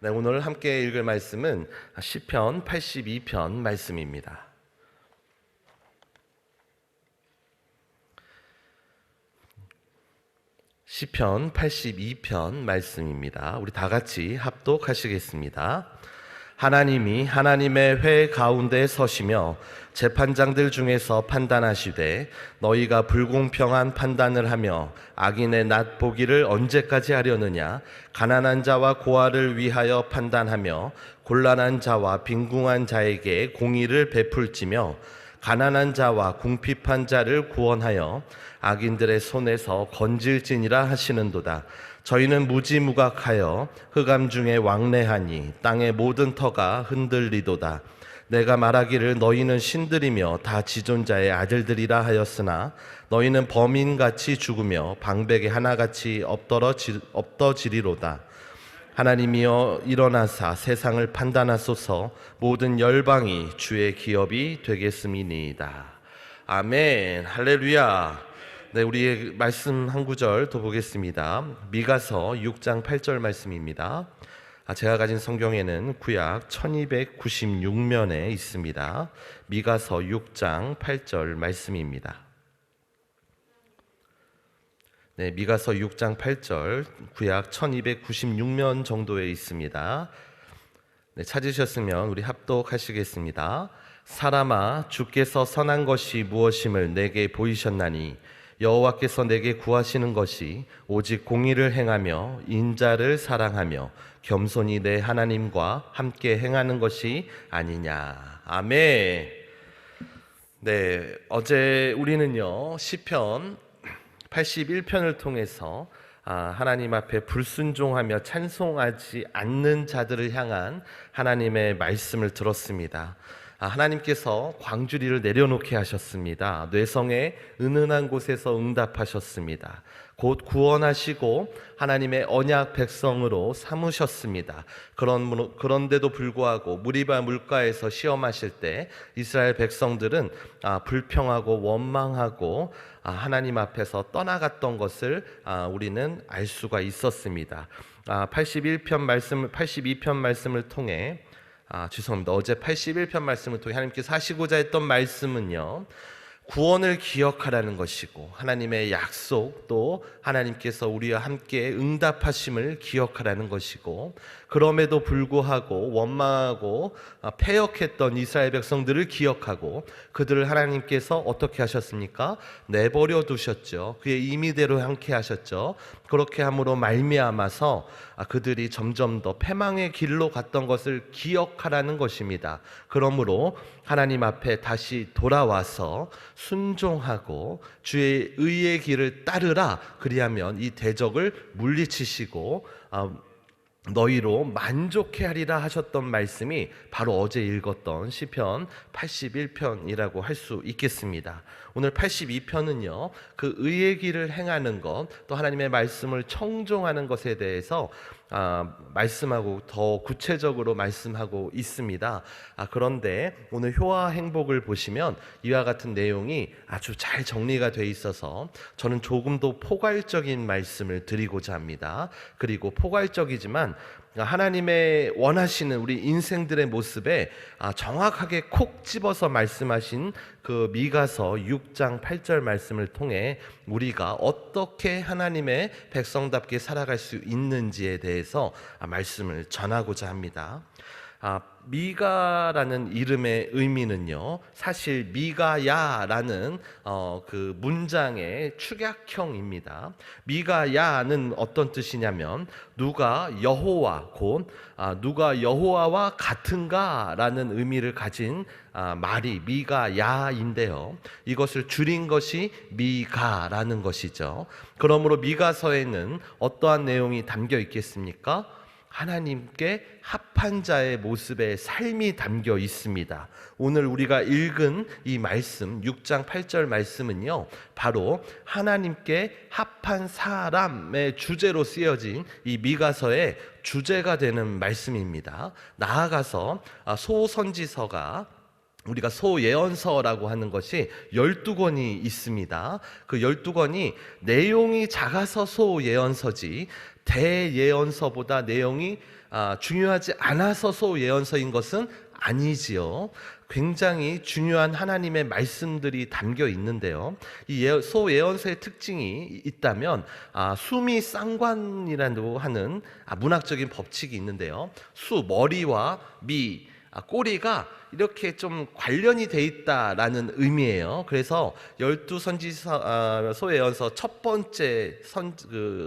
네, 오늘 함께 읽을 말씀은 시편 82편 말씀입니다. 시편 82편 말씀입니다. 우리 다 같이 합독하시겠습니다. 하나님이 하나님의 회 가운데 서시며 재판장들 중에서 판단하시되 너희가 불공평한 판단을 하며 악인의 낫 보기를 언제까지 하려느냐. 가난한 자와 고아를 위하여 판단하며 곤란한 자와 빈궁한 자에게 공의를 베풀지며 가난한 자와 궁핍한 자를 구원하여 악인들의 손에서 건질지니라 하시는도다. 저희는 무지무각하여 흑암 중에 왕래하니 땅의 모든 터가 흔들리도다. 내가 말하기를 너희는 신들이며 다 지존자의 아들들이라 하였으나 너희는 범인같이 죽으며 방백의 하나같이 엎더지리로다. 하나님이여 일어나사 세상을 판단하소서. 모든 열방이 주의 기업이 되겠음이니이다. 아멘. 할렐루야. 네, 우리의 말씀 한 구절 더 보겠습니다. 미가서 6장 8절 말씀입니다. 제가 가진 성경에는 구약 1296면에 있습니다. 미가서 6장 8절 말씀입니다. 네, 미가서 6장 8절 구약 1296면 정도에 있습니다. 네, 찾으셨으면 우리 합독하시겠습니다. 사람아, 주께서 선한 것이 무엇임을 내게 보이셨나니 여호와께서 내게 구하시는 것이 오직 공의를 행하며 인자를 사랑하며 겸손히 내 하나님과 함께 행하는 것이 아니냐. 아멘. 네, 어제 우리는요 시편 81편을 통해서 하나님 앞에 불순종하며 찬송하지 않는 자들을 향한 하나님의 말씀을 들었습니다. 하나님께서 광주리를 내려놓게 하셨습니다. 뇌성의 은은한 곳에서 응답하셨습니다. 곧 구원하시고 하나님의 언약 백성으로 삼으셨습니다. 그런데도 불구하고 무리바 물가에서 시험하실 때 이스라엘 백성들은 불평하고 원망하고 하나님 앞에서 떠나갔던 것을 우리는 알 수가 있었습니다. 82편 말씀을 통해 죄송합니다. 어제 81편 말씀을 통해 하나님께서 하시고자 했던 말씀은요, 구원을 기억하라는 것이고 하나님의 약속, 또 하나님께서 우리와 함께 응답하심을 기억하라는 것이고, 그럼에도 불구하고 원망하고 패역했던 이스라엘 백성들을 기억하고 그들을 하나님께서 어떻게 하셨습니까? 내버려 두셨죠. 그의 임의대로 함께 하셨죠. 그렇게 함으로 말미암아서 그들이 점점 더 패망의 길로 갔던 것을 기억하라는 것입니다. 그러므로 하나님 앞에 다시 돌아와서 순종하고 주의 의의 길을 따르라. 그리하면 이 대적을 물리치시고 너희로 만족해 하리라 하셨던 말씀이 바로 어제 읽었던 시편 81편이라고 할 수 있겠습니다. 오늘 82편은요 그 의의 길을 행하는 것, 또 하나님의 말씀을 청종하는 것에 대해서 말씀하고 더 구체적으로 말씀하고 있습니다. 그런데 오늘 효와 행복을 보시면 이와 같은 내용이 아주 잘 정리가 돼 있어서 저는 조금 더 포괄적인 말씀을 드리고자 합니다. 그리고 포괄적이지만 하나님의 원하시는 우리 인생들의 모습에 정확하게 콕 집어서 말씀하신 그 미가서 6장 8절 말씀을 통해 우리가 어떻게 하나님의 백성답게 살아갈 수 있는지에 대해서 말씀을 전하고자 합니다. 미가라는 이름의 의미는요, 사실 미가야라는 그 문장의 축약형입니다. 미가야는 어떤 뜻이냐면 누가 여호와, 곧 누가 여호와와 같은가라는 의미를 가진 말이 미가야인데요, 이것을 줄인 것이 미가라는 것이죠. 그러므로 미가서에는 어떠한 내용이 담겨 있겠습니까? 하나님께 합한 자의 모습의 삶이 담겨 있습니다. 오늘 우리가 읽은 이 말씀 6장 8절 말씀은요, 바로 하나님께 합한 사람의 주제로 쓰여진 이 미가서의 주제가 되는 말씀입니다. 나아가서 소선지서가 우리가 소예언서라고 하는 것이 12권이 있습니다. 그 12권이 내용이 작아서 소예언서지 대예언서보다 내용이 중요하지 않아서 소예언서인 것은 아니지요. 굉장히 중요한 하나님의 말씀들이 담겨 있는데요. 이 소예언서의 특징이 있다면 수미쌍관이라고 하는 문학적인 법칙이 있는데요. 머리와 꼬리가 이렇게 좀 관련이 돼 있다라는 의미예요. 그래서 12선지서 소예언서 첫 번째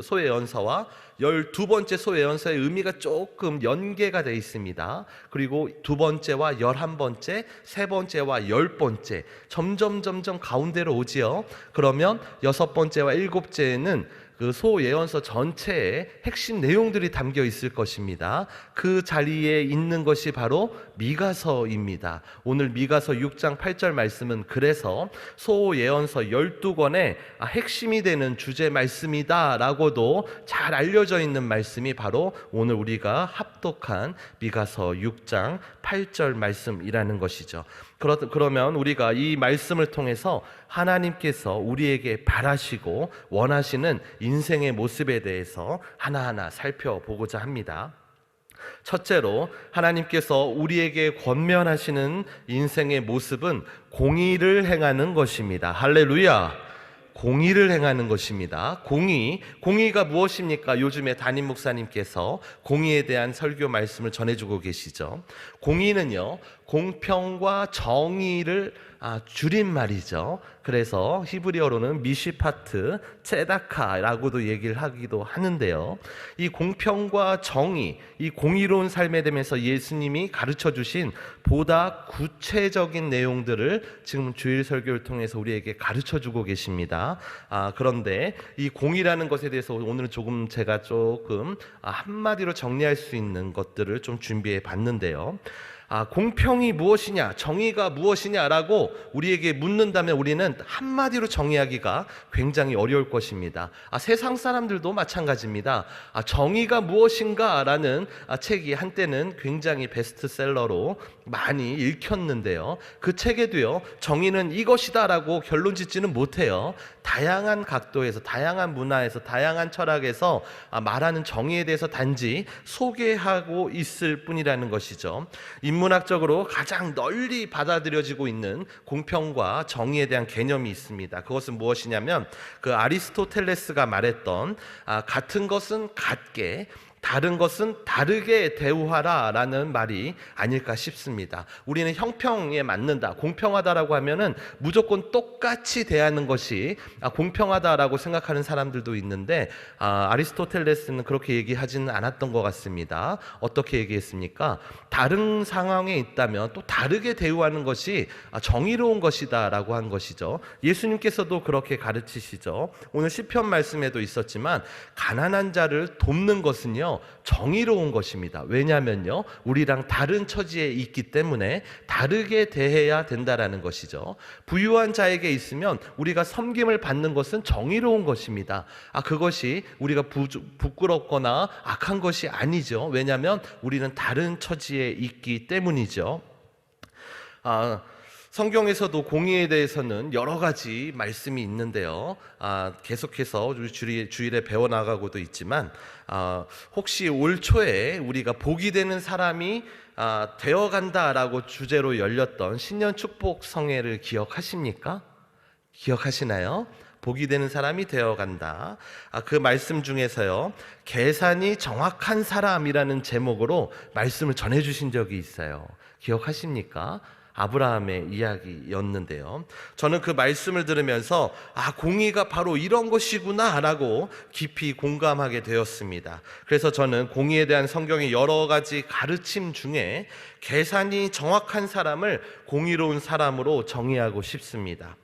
소예언서와 12번째 소예언서의 의미가 조금 연계가 되어 있습니다. 그리고 두 번째와 11번째, 세 번째와 10번째 점점 가운데로 오지요. 그러면 여섯 번째와 일곱째는 그 소예언서 전체에 핵심 내용들이 담겨 있을 것입니다. 그 자리에 있는 것이 바로 미가서입니다. 오늘 미가서 6장 8절 말씀은 그래서 소예언서 12권의 핵심이 되는 주제 말씀이다 라고도 잘 알려져 있는 말씀이 바로 오늘 우리가 합독한 미가서 6장 8절 말씀이라는 것이죠. 그러면 우리가 이 말씀을 통해서 하나님께서 우리에게 바라시고 원하시는 인생의 모습에 대해서 하나하나 살펴보고자 합니다. 첫째로 하나님께서 우리에게 권면하시는 인생의 모습은 공의를 행하는 것입니다. 할렐루야! 공의를 행하는 것입니다. 공의가 무엇입니까? 요즘에 담임 목사님께서 공의에 대한 설교 말씀을 전해주고 계시죠. 공의는요, 공평과 정의를 줄임말이죠. 그래서 히브리어로는 미시파트, 체다카라고도 얘기를 하기도 하는데요. 이 공평과 정의, 이 공의로운 삶에 대해서 예수님이 가르쳐 주신 보다 구체적인 내용들을 지금 주일 설교를 통해서 우리에게 가르쳐 주고 계십니다. 그런데 이 공의라는 것에 대해서 오늘 제가 조금 한마디로 정리할 수 있는 것들을 좀 준비해 봤는데요. 공평이 무엇이냐, 정의가 무엇이냐라고 우리에게 묻는다면 우리는 한마디로 정의하기가 굉장히 어려울 것입니다. 세상 사람들도 마찬가지입니다. 정의가 무엇인가라는 책이 한때는 굉장히 베스트셀러로 많이 읽혔는데요. 그 책에도요, 정의는 이것이다라고 결론 짓지는 못해요. 다양한 각도에서, 다양한 문화에서, 다양한 철학에서 말하는 정의에 대해서 단지 소개하고 있을 뿐이라는 것이죠. 인문학적으로 가장 널리 받아들여지고 있는 공평과 정의에 대한 개념이 있습니다. 그것은 무엇이냐면 그 아리스토텔레스가 말했던 같은 것은 같게, 다른 것은 다르게 대우하라 라는 말이 아닐까 싶습니다. 우리는 형평에 맞는다, 공평하다라고 하면은 무조건 똑같이 대하는 것이 공평하다라고 생각하는 사람들도 있는데 아리스토텔레스는 그렇게 얘기하지는 않았던 것 같습니다. 어떻게 얘기했습니까? 다른 상황에 있다면 또 다르게 대우하는 것이 정의로운 것이다 라고 한 것이죠. 예수님께서도 그렇게 가르치시죠. 오늘 시편 말씀에도 있었지만 가난한 자를 돕는 것은요 정의로운 것입니다. 왜냐하면요 우리랑 다른 처지에 있기 때문에 다르게 대해야 된다라는 것이죠. 부유한 자에게 있으면 우리가 섬김을 받는 것은 정의로운 것입니다. 그것이 우리가 부끄럽거나 악한 것이 아니죠. 왜냐하면 우리는 다른 처지에 있기 때문이죠. 성경에서도 공의에 대해서는 여러 가지 말씀이 있는데요. 계속해서 우리 주일에 배워나가고도 있지만 혹시 올 초에 우리가 복이 되는 사람이 되어간다라고 주제로 열렸던 신년 축복 성회를 기억하십니까? 기억하시나요? 복이 되는 사람이 되어간다. 그 말씀 중에서요 계산이 정확한 사람이라는 제목으로 말씀을 전해주신 적이 있어요. 기억하십니까? 아브라함의 이야기였는데요. 저는 그 말씀을 들으면서 공의가 바로 이런 것이구나 라고 깊이 공감하게 되었습니다. 그래서 저는 공의에 대한 성경의 여러 가지 가르침 중에 계산이 정확한 사람을 공의로운 사람으로 정의하고 싶습니다.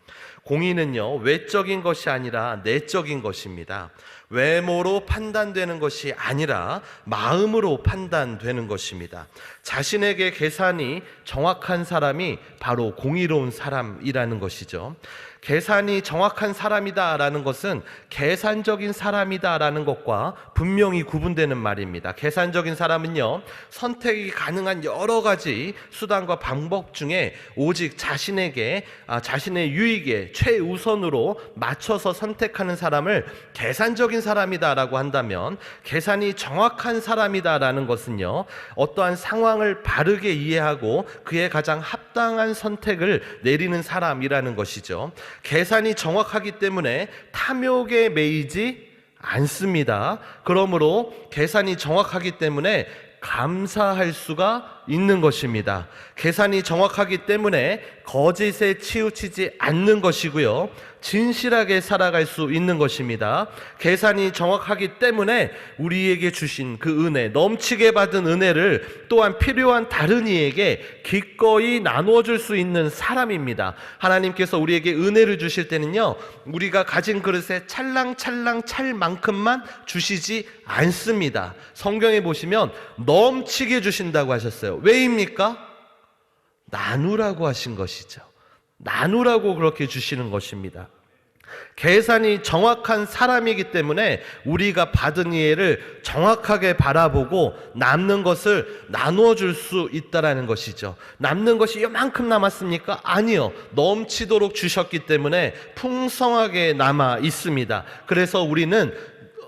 공의는요 외적인 것이 아니라 내적인 것입니다. 외모로 판단되는 것이 아니라 마음으로 판단되는 것입니다. 자신에게 계산이 정확한 사람이 바로 공의로운 사람이라는 것이죠. 계산이 정확한 사람이다라는 것은 계산적인 사람이다라는 것과 분명히 구분되는 말입니다. 계산적인 사람은요 선택이 가능한 여러 가지 수단과 방법 중에 오직 자신에게 자신의 유익에 최우선으로 맞춰서 선택하는 사람을 계산적인 사람이다라고 한다면, 계산이 정확한 사람이다라는 것은요, 어떠한 상황을 바르게 이해하고 그에 가장 합당한 선택을 내리는 사람이라는 것이죠. 계산이 정확하기 때문에 탐욕에 매이지 않습니다. 그러므로 계산이 정확하기 때문에 감사할 수가 있는 것입니다. 계산이 정확하기 때문에 거짓에 치우치지 않는 것이고요, 진실하게 살아갈 수 있는 것입니다. 계산이 정확하기 때문에 우리에게 주신 그 은혜, 넘치게 받은 은혜를 또한 필요한 다른 이에게 기꺼이 나누어줄 수 있는 사람입니다. 하나님께서 우리에게 은혜를 주실 때는요, 우리가 가진 그릇에 찰랑찰랑 찰 만큼만 주시지 않습니다. 성경에 보시면 넘치게 주신다고 하셨어요. 왜입니까? 나누라고 하신 것이죠. 나누라고 그렇게 주시는 것입니다. 계산이 정확한 사람이기 때문에 우리가 받은 이해를 정확하게 바라보고 남는 것을 나누어 줄 수 있다라는 것이죠. 남는 것이 이만큼 남았습니까? 아니요. 넘치도록 주셨기 때문에 풍성하게 남아 있습니다. 그래서 우리는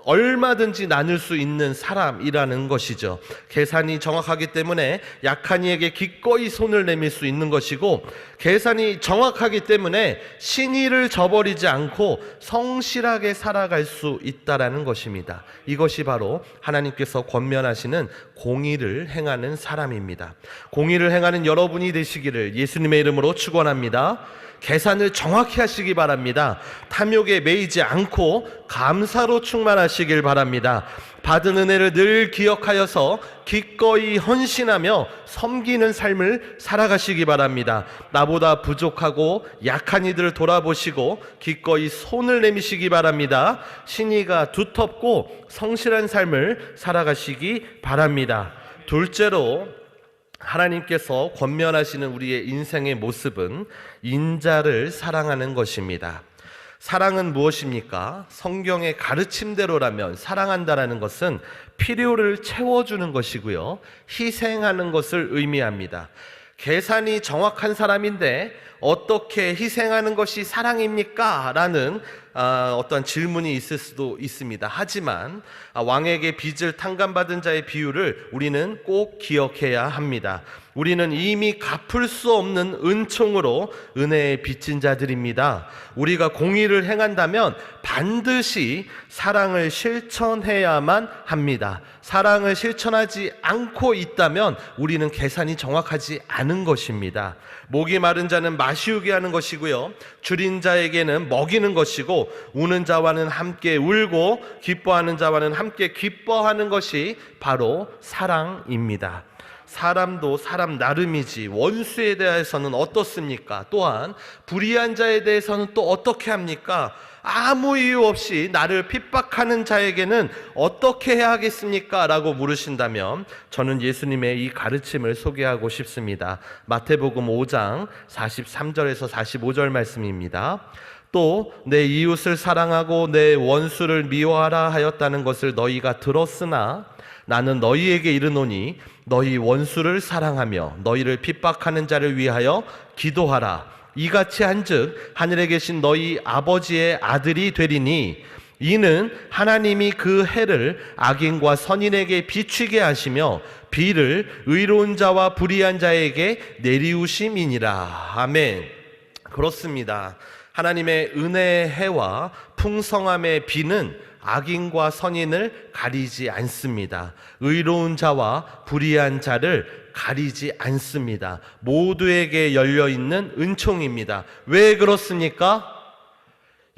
얼마든지 나눌 수 있는 사람이라는 것이죠. 계산이 정확하기 때문에 약한 이에게 기꺼이 손을 내밀 수 있는 것이고, 계산이 정확하기 때문에 신의를 저버리지 않고 성실하게 살아갈 수 있다라는 것입니다. 이것이 바로 하나님께서 권면하시는 공의를 행하는 사람입니다. 공의를 행하는 여러분이 되시기를 예수님의 이름으로 축원합니다. 계산을 정확히 하시기 바랍니다. 탐욕에 매이지 않고 감사로 충만하시길 바랍니다. 받은 은혜를 늘 기억하여서 기꺼이 헌신하며 섬기는 삶을 살아가시기 바랍니다. 나보다 부족하고 약한 이들을 돌아보시고 기꺼이 손을 내미시기 바랍니다. 신의가 두텁고 성실한 삶을 살아가시기 바랍니다. 둘째로, 하나님께서 권면하시는 우리의 인생의 모습은 인자를 사랑하는 것입니다. 사랑은 무엇입니까? 성경의 가르침대로라면 사랑한다라는 것은 필요를 채워주는 것이고요, 희생하는 것을 의미합니다. 계산이 정확한 사람인데 어떻게 희생하는 것이 사랑입니까? 라는 어떤 질문이 있을 수도 있습니다. 하지만 왕에게 빚을 탕감받은 자의 비유를 우리는 꼭 기억해야 합니다. 우리는 이미 갚을 수 없는 은총으로 은혜에 빚진 자들입니다. 우리가 공의를 행한다면 반드시 사랑을 실천해야만 합니다. 사랑을 실천하지 않고 있다면 우리는 계산이 정확하지 않은 것입니다. 목이 마른 자는 마시우게 하는 것이고요, 줄인 자에게는 먹이는 것이고, 우는 자와는 함께 울고 기뻐하는 자와는 함께 기뻐하는 것이 바로 사랑입니다. 사람도 사람 나름이지 원수에 대해서는 어떻습니까? 또한 불의한 자에 대해서는 또 어떻게 합니까? 아무 이유 없이 나를 핍박하는 자에게는 어떻게 해야 하겠습니까? 라고 물으신다면 저는 예수님의 이 가르침을 소개하고 싶습니다. 마태복음 5장 43절에서 45절 말씀입니다. 또 내 이웃을 사랑하고 내 원수를 미워하라 하였다는 것을 너희가 들었으나 나는 너희에게 이르노니 너희 원수를 사랑하며 너희를 핍박하는 자를 위하여 기도하라. 이같이 한즉 하늘에 계신 너희 아버지의 아들이 되리니 이는 하나님이 그 해를 악인과 선인에게 비추게 하시며 비를 의로운 자와 불의한 자에게 내리우심이니라. 아멘. 그렇습니다. 하나님의 은혜의 해와 풍성함의 비는 악인과 선인을 가리지 않습니다. 의로운 자와 불의한 자를 가리지 않습니다. 모두에게 열려있는 은총입니다. 왜 그렇습니까?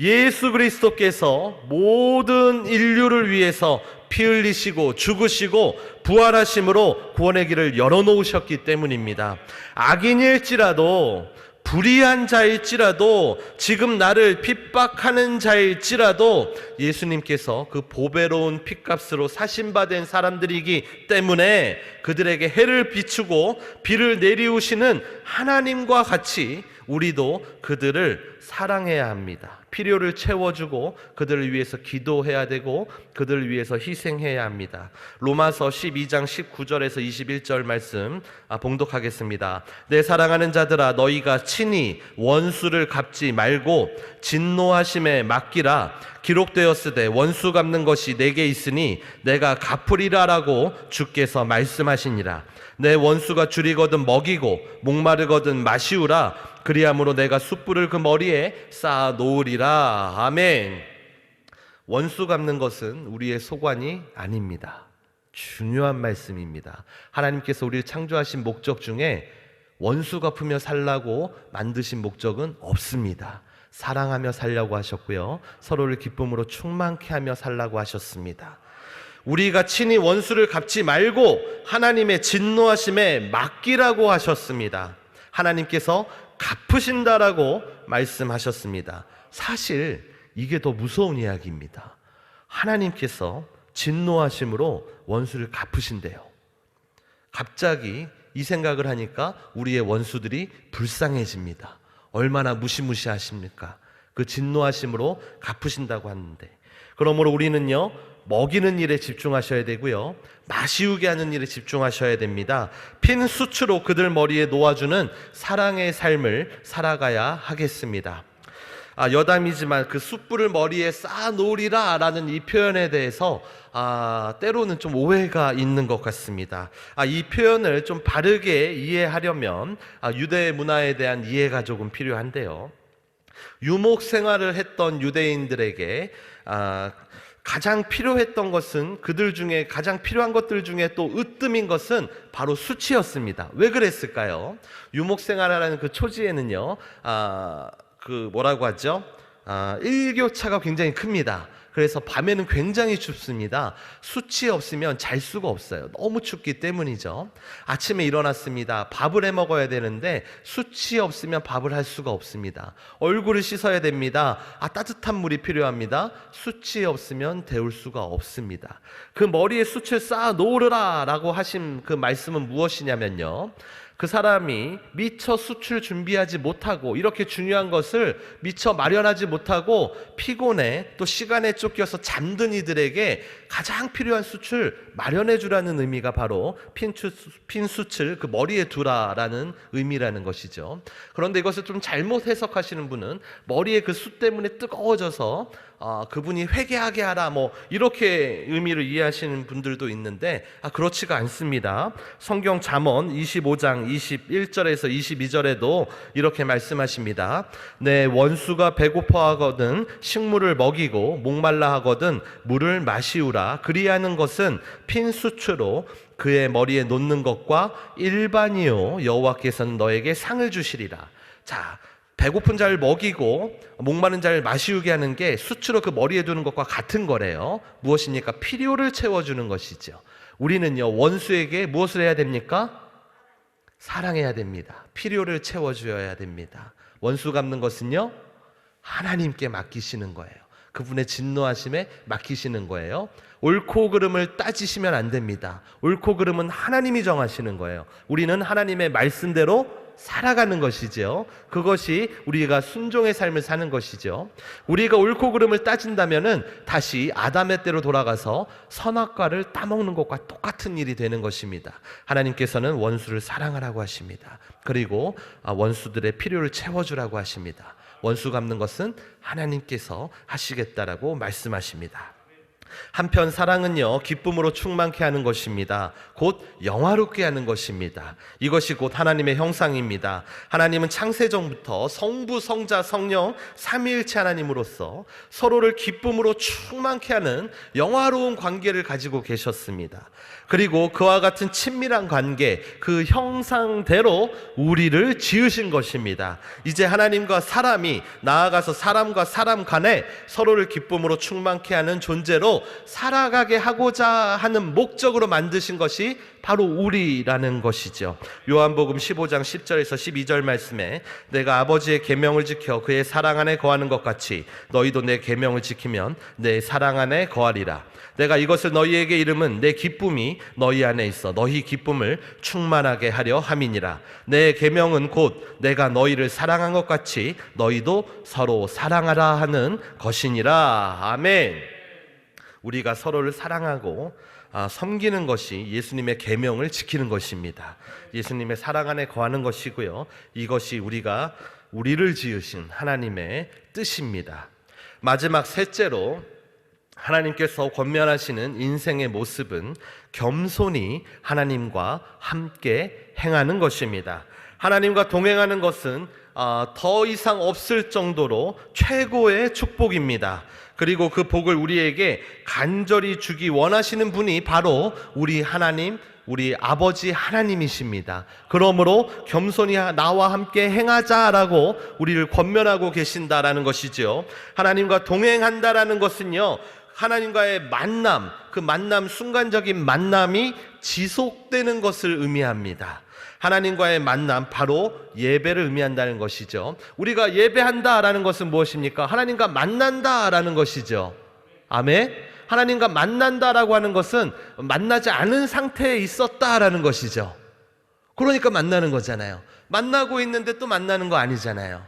예수 그리스도께서 모든 인류를 위해서 피 흘리시고 죽으시고 부활하심으로 구원의 길을 열어놓으셨기 때문입니다. 악인일지라도, 불의한 자일지라도, 지금 나를 핍박하는 자일지라도 예수님께서 그 보배로운 핏값으로 사신받은 사람들이기 때문에 그들에게 해를 비추고 비를 내리우시는 하나님과 같이 우리도 그들을 사랑해야 합니다. 필요를 채워주고 그들을 위해서 기도해야 되고 그들을 위해서 희생해야 합니다. 로마서 12장 19절에서 21절 말씀 봉독하겠습니다. 내 사랑하는 자들아, 너희가 친히 원수를 갚지 말고 진노하심에 맡기라. 기록되었으되 원수 갚는 것이 내게 있으니 내가 갚으리라라고 주께서 말씀하시니라. 내 원수가 줄이거든 먹이고 목마르거든 마시우라. 그리함으로 내가 숯불을 그 머리에 쌓아 놓으리라. 아멘. 원수 갚는 것은 우리의 소관이 아닙니다. 중요한 말씀입니다. 하나님께서 우리를 창조하신 목적 중에 원수 갚으며 살라고 만드신 목적은 없습니다. 사랑하며 살려고 하셨고요, 서로를 기쁨으로 충만케 하며 살라고 하셨습니다. 우리가 친히 원수를 갚지 말고 하나님의 진노하심에 맡기라고 하셨습니다. 하나님께서 갚으신다라고 말씀하셨습니다. 사실 이게 더 무서운 이야기입니다. 하나님께서 진노하심으로 원수를 갚으신대요. 갑자기 이 생각을 하니까 우리의 원수들이 불쌍해집니다. 얼마나 무시무시하십니까? 그 진노하심으로 갚으신다고 하는데, 그러므로 우리는요, 먹이는 일에 집중하셔야 되고요, 마시우게 하는 일에 집중하셔야 됩니다. 핀 수치로 그들 머리에 놓아주는 사랑의 삶을 살아가야 하겠습니다. 여담이지만 그 숯불을 머리에 쌓아 놓으리라 라는 이 표현에 대해서 때로는 좀 오해가 있는 것 같습니다. 이 표현을 좀 바르게 이해하려면 유대 문화에 대한 이해가 조금 필요한데요, 유목 생활을 했던 유대인들에게 가장 필요했던 것은, 그들 중에 가장 필요한 것들 중에 또 으뜸인 것은 바로 수치였습니다. 왜 그랬을까요? 유목 생활하는 그 초지에는요, 뭐라고 하죠? 일교차가 굉장히 큽니다. 그래서 밤에는 굉장히 춥습니다. 수치 없으면 잘 수가 없어요. 너무 춥기 때문이죠. 아침에 일어났습니다. 밥을 해 먹어야 되는데 수치 없으면 밥을 할 수가 없습니다. 얼굴을 씻어야 됩니다. 따뜻한 물이 필요합니다. 수치 없으면 데울 수가 없습니다. 그 머리에 숯을 쌓아 놓으라 라고 하신 그 말씀은 무엇이냐면요, 그 사람이 미처 숯을 준비하지 못하고, 이렇게 중요한 것을 미처 마련하지 못하고 피곤해 또 시간에 쫓겨서 잠든 이들에게 가장 필요한 숯을 마련해 주라는 의미가 바로 핀 숯을 그 머리에 두라라는 의미라는 것이죠. 그런데 이것을 좀 잘못 해석하시는 분은 머리에 그 숯 때문에 뜨거워져서 그분이 회개하게 하라 이렇게 의미를 이해하시는 분들도 있는데 그렇지가 않습니다. 성경 잠언 25장 21절에서 22절에도 이렇게 말씀하십니다. 내 원수가 배고파하거든 식물을 먹이고 목말라 하거든 물을 마시우라. 그리하는 것은 핀 수치로 그의 머리에 놓는 것과 일반이요 여호와께서는 너에게 상을 주시리라. 자, 배고픈 자를 먹이고 목마른 자를 마시우게 하는 게 수치로 그 머리에 두는 것과 같은 거래요. 무엇입니까? 필요를 채워주는 것이죠. 우리는요, 원수에게 무엇을 해야 됩니까? 사랑해야 됩니다. 필요를 채워주어야 됩니다. 원수 갚는 것은요, 하나님께 맡기시는 거예요. 그분의 진노하심에 맡기시는 거예요. 옳고 그름을 따지시면 안 됩니다. 옳고 그름은 하나님이 정하시는 거예요. 우리는 하나님의 말씀대로 살아가는 것이죠. 그것이 우리가 순종의 삶을 사는 것이죠. 우리가 옳고 그름을 따진다면은 다시 아담의 때로 돌아가서 선악과를 따먹는 것과 똑같은 일이 되는 것입니다. 하나님께서는 원수를 사랑하라고 하십니다. 그리고 원수들의 필요를 채워주라고 하십니다. 원수 갚는 것은 하나님께서 하시겠다라고 말씀하십니다. 한편 사랑은요, 기쁨으로 충만케 하는 것입니다. 곧 영화롭게 하는 것입니다. 이것이 곧 하나님의 형상입니다. 하나님은 창세전부터 성부, 성자, 성령 삼위일체 하나님으로서 서로를 기쁨으로 충만케 하는 영화로운 관계를 가지고 계셨습니다. 그리고 그와 같은 친밀한 관계, 그 형상대로 우리를 지으신 것입니다. 이제 하나님과 사람이, 나아가서 사람과 사람 간에 서로를 기쁨으로 충만케 하는 존재로 살아가게 하고자 하는 목적으로 만드신 것이 바로 우리라는 것이죠. 요한복음 15장 10절에서 12절 말씀에 내가 아버지의 계명을 지켜 그의 사랑 안에 거하는 것 같이 너희도 내 계명을 지키면 내 사랑 안에 거하리라. 내가 이것을 너희에게 이름은 내 기쁨이 너희 안에 있어 너희 기쁨을 충만하게 하려 함이니라. 내 계명은 곧 내가 너희를 사랑한 것 같이 너희도 서로 사랑하라 하는 것이니라. 아멘. 우리가 서로를 사랑하고 섬기는 것이 예수님의 계명을 지키는 것입니다. 예수님의 사랑 안에 거하는 것이고요, 이것이 우리를 지으신 하나님의 뜻입니다. 마지막 셋째로 하나님께서 권면하시는 인생의 모습은 겸손히 하나님과 함께 행하는 것입니다. 하나님과 동행하는 것은 더 이상 없을 정도로 최고의 축복입니다. 그리고 그 복을 우리에게 간절히 주기 원하시는 분이 바로 우리 하나님, 우리 아버지 하나님이십니다. 그러므로 겸손히 나와 함께 행하자라고 우리를 권면하고 계신다라는 것이죠. 하나님과 동행한다라는 것은요, 하나님과의 만남, 그 만남, 순간적인 만남이 지속되는 것을 의미합니다. 하나님과의 만남, 바로 예배를 의미한다는 것이죠. 우리가 예배한다라는 것은 무엇입니까? 하나님과 만난다라는 것이죠. 아멘. 하나님과 만난다라고 하는 것은 만나지 않은 상태에 있었다라는 것이죠. 그러니까 만나는 거잖아요. 만나고 있는데 또 만나는 거 아니잖아요.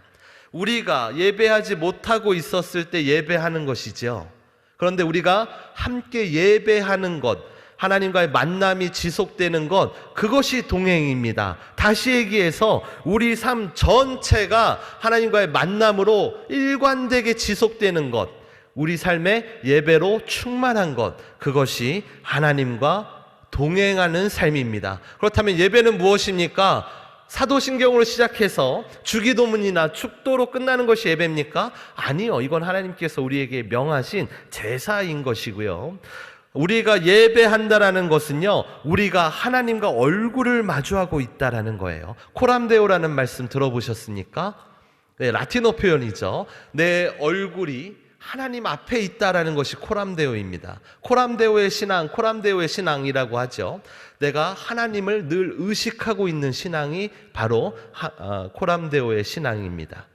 우리가 예배하지 못하고 있었을 때 예배하는 것이죠. 그런데 우리가 함께 예배하는 것, 하나님과의 만남이 지속되는 것, 그것이 동행입니다. 다시 얘기해서 우리 삶 전체가 하나님과의 만남으로 일관되게 지속되는 것, 우리 삶의 예배로 충만한 것, 그것이 하나님과 동행하는 삶입니다. 그렇다면 예배는 무엇입니까? 사도신경으로 시작해서 주기도문이나 축도로 끝나는 것이 예배입니까? 아니요. 이건 하나님께서 우리에게 명하신 제사인 것이고요. 우리가 예배한다라는 것은요, 우리가 하나님과 얼굴을 마주하고 있다라는 거예요. 코람데오라는 말씀 들어보셨습니까? 네, 라틴어 표현이죠. 내 얼굴이 하나님 앞에 있다라는 것이 코람데오입니다. 코람데오의 신앙이라고 하죠. 내가 하나님을 늘 의식하고 있는 신앙이 바로 코람데오의 신앙입니다.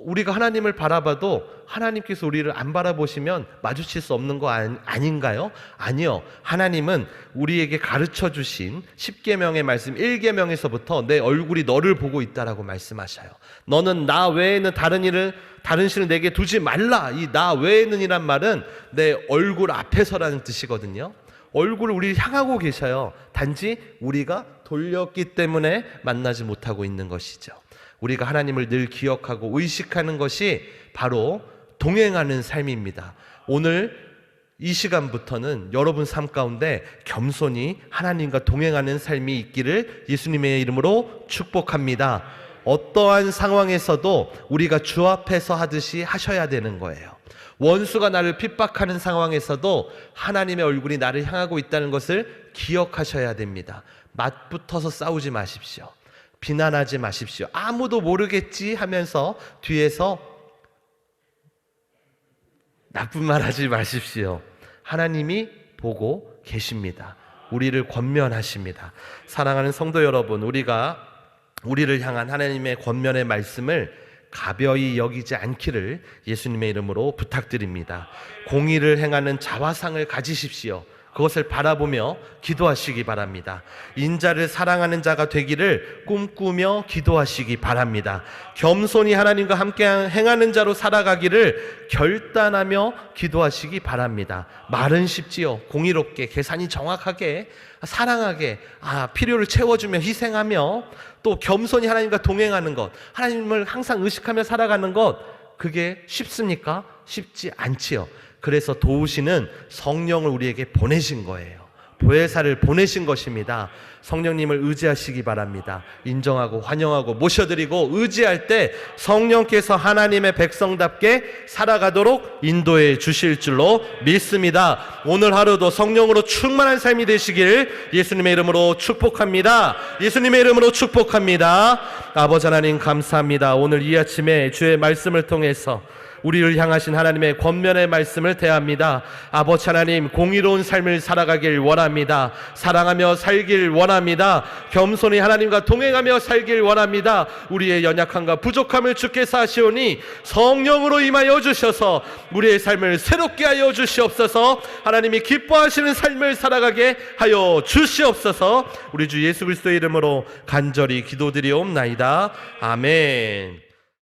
우리가 하나님을 바라봐도 하나님께서 우리를 안 바라보시면 마주칠 수 없는 거 아닌가요? 아니요. 하나님은 우리에게 가르쳐 주신 10계명의 말씀 1계명에서부터 내 얼굴이 너를 보고 있다라고 말씀하셔요. 너는 나 외에는 다른 신을 내게 두지 말라. 이 나 외에는 이란 말은 내 얼굴 앞에서라는 뜻이거든요. 얼굴을 우리를 향하고 계셔요. 단지 우리가 돌렸기 때문에 만나지 못하고 있는 것이죠. 우리가 하나님을 늘 기억하고 의식하는 것이 바로 동행하는 삶입니다. 오늘 이 시간부터는 여러분 삶 가운데 겸손히 하나님과 동행하는 삶이 있기를 예수님의 이름으로 축복합니다. 어떠한 상황에서도 우리가 주 앞에서 하듯이 하셔야 되는 거예요. 원수가 나를 핍박하는 상황에서도 하나님의 얼굴이 나를 향하고 있다는 것을 기억하셔야 됩니다. 맞붙어서 싸우지 마십시오. 비난하지 마십시오. 아무도 모르겠지 하면서 뒤에서 나쁜 말 하지 마십시오. 하나님이 보고 계십니다. 우리를 권면하십니다. 사랑하는 성도 여러분, 우리를 향한 하나님의 권면의 말씀을 가벼이 여기지 않기를 예수님의 이름으로 부탁드립니다. 공의를 행하는 자화상을 가지십시오. 그것을 바라보며 기도하시기 바랍니다. 인자를 사랑하는 자가 되기를 꿈꾸며 기도하시기 바랍니다. 겸손히 하나님과 함께 행하는 자로 살아가기를 결단하며 기도하시기 바랍니다. 말은 쉽지요. 공의롭게, 계산이 정확하게, 사랑하게, 필요를 채워주며 희생하며 또 겸손히 하나님과 동행하는 것, 하나님을 항상 의식하며 살아가는 것, 그게 쉽습니까? 쉽지 않지요. 그래서 도우시는 성령을 우리에게 보내신 거예요. 보혜사를 보내신 것입니다. 성령님을 의지하시기 바랍니다. 인정하고 환영하고 모셔드리고 의지할 때 성령께서 하나님의 백성답게 살아가도록 인도해 주실 줄로 믿습니다. 오늘 하루도 성령으로 충만한 삶이 되시길 예수님의 이름으로 축복합니다. 예수님의 이름으로 축복합니다. 아버지 하나님 감사합니다. 오늘 이 아침에 주의 말씀을 통해서 우리를 향하신 하나님의 권면의 말씀을 대합니다. 아버지 하나님, 공의로운 삶을 살아가길 원합니다. 사랑하며 살길 원합니다. 겸손히 하나님과 동행하며 살길 원합니다. 우리의 연약함과 부족함을 주께서 아시오니 성령으로 임하여 주셔서 우리의 삶을 새롭게 하여 주시옵소서. 하나님이 기뻐하시는 삶을 살아가게 하여 주시옵소서. 우리 주 예수 그리스도의 이름으로 간절히 기도드리옵나이다. 아멘.